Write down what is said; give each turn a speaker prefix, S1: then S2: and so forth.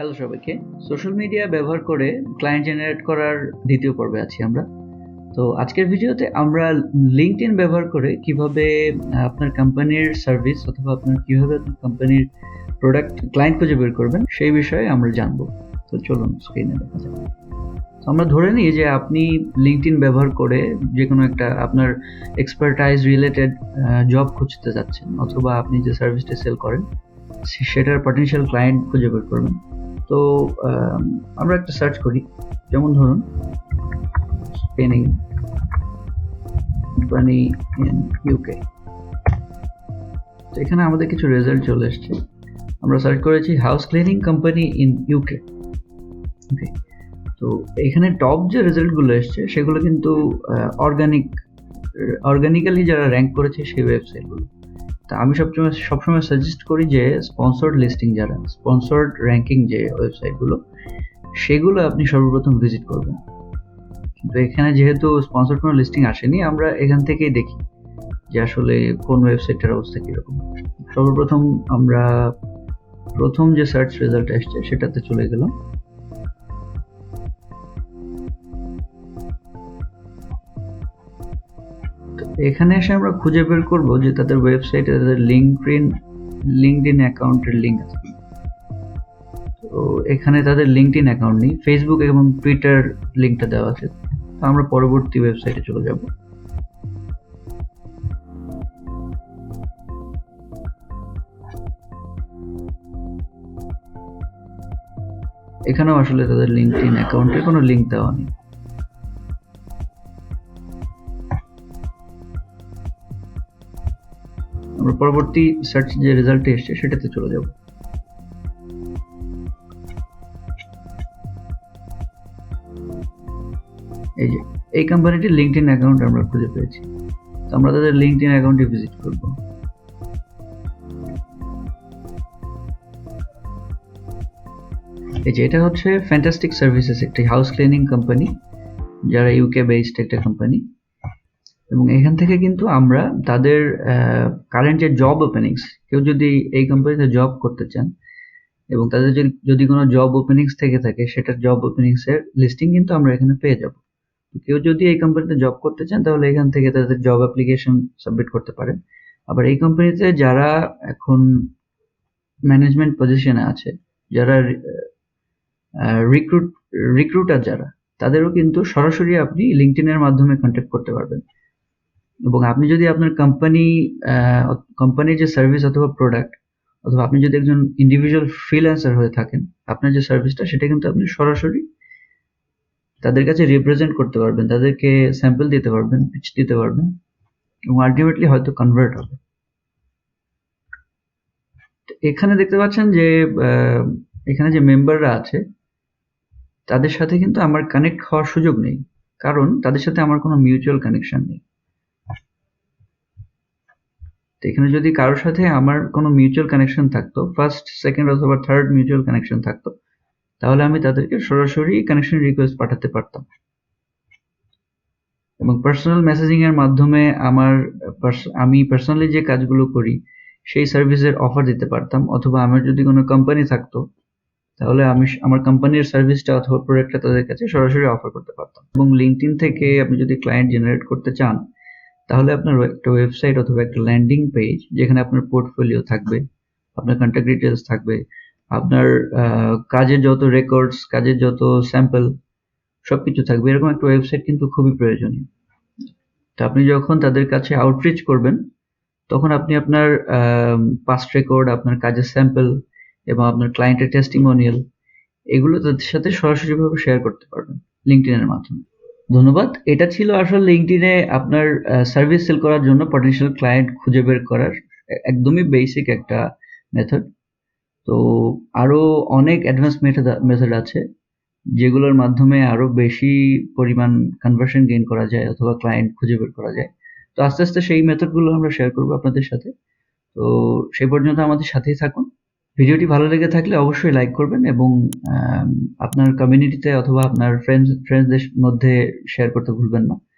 S1: Hello সবাইকে, social media ব্যবহার করে ক্লায়েন্ট জেনারেট করার দ্বিতীয় পর্বে আছি আমরা। তো আজকের ভিডিওতে আমরা লিঙ্কডইন ব্যবহার করে কিভাবে আপনার কোম্পানির সার্ভিস অথবা কিভাবে আপনার কোম্পানির প্রোডাক্ট ক্লায়েন্ট খুঁজে বের করবেন সেই বিষয়ে আমরা জানবো। তো চলুন স্ক্রিনে দেখা যাক। তো আমরা ধরে নিই যে আপনি লিঙ্কডইন ব্যবহার করে যে কোনো একটা আপনার এক্সপার্টাইজ রিলেটেড জব খুঁজতে যাচ্ছেন, অথবা আপনি যে সার্ভিসটা সেল করেন সেটার পটেনশিয়াল ক্লায়েন্ট খুঁজে বের করবেন। তো আমরা একটা সার্চ করি, যেমন ধরুন স্পেনিং কোম্পানি ইন ইউকে। তো এখানে আমাদের কিছু রেজাল্ট চলে এসছে। আমরা সার্চ করেছি house cleaning company in UK. Okay, তো এখানে টপ যে রেজাল্টগুলো এসছে সেগুলো কিন্তু অর্গানিক্যালি যারা র্যাঙ্ক করেছে সেই ওয়েবসাইটগুলো। তা আমি সবসময় সাজেস্ট করি যে স্পন্সর্ড লিস্টিং, যারা স্পন্সর্ড র্যাঙ্কিং যে ওয়েবসাইটগুলো, সেগুলো আপনি সর্বপ্রথম ভিজিট করবেন। কিন্তু এখানে যেহেতু স্পন্সর্ড কোনো লিস্টিং আসেনি, আমরা এখান থেকেই দেখি যে আসলে কোন ওয়েবসাইটটার অবস্থা কীরকম। সর্বপ্রথম আমরা প্রথম যে সার্চ রেজাল্ট আসছে সেটাতে চলে গেলাম। এখানে এসে আমরা খুঁজে বের করবো যে তাদের ওয়েবসাইটে তাদের লিঙ্কডইন অ্যাকাউন্টের লিঙ্ক আছে। তো এখানে তাদের লিঙ্কডইন অ্যাকাউন্ট নেই, ফেসবুক এবং টুইটার লিঙ্কটা দেওয়া আছে। তো আমরা পরবর্তী ওয়েবসাইটে চলে যাব। এখানেও আসলে তাদের লিঙ্কডইন অ্যাকাউন্টের কোনো লিঙ্ক দেওয়া নেই। আমরা পরবর্তী সার্চ যে রেজাল্ট এসছে সেটাতে চলে যাব। এই যে এই কোম্পানিটির লিঙ্কডইন অ্যাকাউন্ট আমরা খুঁজে পেয়েছি। তো আমরা তাদের লিঙ্কডইন অ্যাকাউন্টে ভিজিট করব। এই যে এটা হচ্ছে ফ্যান্টাস্টিক সার্ভিসেস, একটি হাউস ক্লিনিং কোম্পানি যারা ইউকে বেসড একটা কোম্পানি। এবং এখান থেকে কিন্তু আমরা তাদের কারেন্ট যে জব ওপেনিংস, কেউ যদি এই কোম্পানিতে জব করতে চান এবং তাদের যদি কোনো জব ওপেনিংস থেকে থাকে, সেটার জব ওপেনিংসের লিস্টিং কিন্তু আমরা এখানে পেয়ে যাব। কেউ যদি এই কোম্পানিতে জব করতে চান তাহলে এখান থেকে তাদের জব অ্যাপ্লিকেশন সাবমিট করতে পারেন। আবার এই কোম্পানিতে যারা এখন ম্যানেজমেন্ট পজিশনে আছে, যারা রিক্রুটার যারা, তাদেরও কিন্তু সরাসরি আপনি লিঙ্কডইনের মাধ্যমে কন্ট্যাক্ট করতে পারবেন। এবং আপনি যদি আপনার কোম্পানির যে সার্ভিস অথবা প্রোডাক্ট, অথবা আপনি যদি একজন ইন্ডিভিজুয়াল ফ্রিল্যান্সার হয়ে থাকেন, আপনার যে সার্ভিসটা সেটা কিন্তু আপনি সরাসরি তাদের কাছে রিপ্রেজেন্ট করতে পারবেন, তাদেরকে স্যাম্পল দিতে পারবেন, পিচ দিতে পারবেন, এবং আলটিমেটলি হয়তো কনভার্ট হবে। এখানে দেখতে পাচ্ছেন যে এখানে যে মেম্বাররা আছে তাদের সাথে কিন্তু আমার কানেক্ট হওয়ার সুযোগ নেই, কারণ তাদের সাথে আমার কোনো মিউচুয়াল কানেকশন নেই। তো এখানে যদি কারোর সাথে আমার কোনো মিউচুয়াল কানেকশন থাকতো, ফার্স্ট, সেকেন্ড অথবা থার্ড মিউচুয়াল কানেকশন থাকতো, তাহলে আমি তাদেরকে সরাসরি কানেকশন রিকোয়েস্ট পাঠাতে পারতাম এবং পার্সোনাল মেসেজিং এর মাধ্যমে আমি পার্সোনালি যে কাজগুলো করি সেই সার্ভিসের অফার দিতে পারতাম। অথবা আমার যদি কোনো কোম্পানি থাকতো তাহলে আমি আমার কোম্পানির সার্ভিসটা অথবা প্রোডাক্টটা তাদের কাছে সরাসরি অফার করতে পারতাম। এবং লিঙ্কডইন থেকে আপনি যদি ক্লায়েন্ট জেনারেট করতে চান তাহলে আপনার একটা ওয়েবসাইট অথবা একটা ল্যান্ডিং পেজ, যেখানে আপনার পোর্টফোলিও থাকবে, আপনার কন্ট্যাক্ট ডিটেলস থাকবে, আপনার কাজের যত রেকর্ডস, কাজের যত স্যাম্পল সবকিছু থাকবে, এরকম একটা ওয়েবসাইট কিন্তু খুবই প্রয়োজনীয়। তো আপনি যখন তাদের কাছে আউটরিচ করবেন তখন আপনি আপনার পাস্ট রেকর্ড, আপনার কাজের স্যাম্পল এবং আপনার ক্লায়েন্টের টেস্টিমোনিয়াল, এগুলো তাদের সাথে সরাসরিভাবে শেয়ার করতে পারবেন লিঙ্কডইনের মাধ্যমে। ধন্যবাদ। এটা ছিল আসলে লিঙ্কডইনে আপনার সার্ভিস সেল করার জন্য পটেনশিয়াল ক্লায়েন্ট খুঁজে বের করার একদমই বেসিক একটা মেথড। তো আরো অনেক অ্যাডভান্স মেথড আছে যেগুলোর মাধ্যমে আরো বেশি পরিমাণ কনভার্সন গেইন করা যায় অথবা ক্লায়েন্ট খুঁজে বের করা যায়। তো আস্তে আস্তে সেই মেথডগুলো আমরা শেয়ার করবো আপনাদের সাথে। তো সেই পর্যন্ত আমাদের সাথেই থাকুন। ভিডিওটি ভালো লেগে থাকলে অবশ্যই লাইক করবেন এবং আপনার কমিউনিটিতে অথবা আপনার ফ্রেন্ডসদের মধ্যে শেয়ার করতে ভুলবেন না।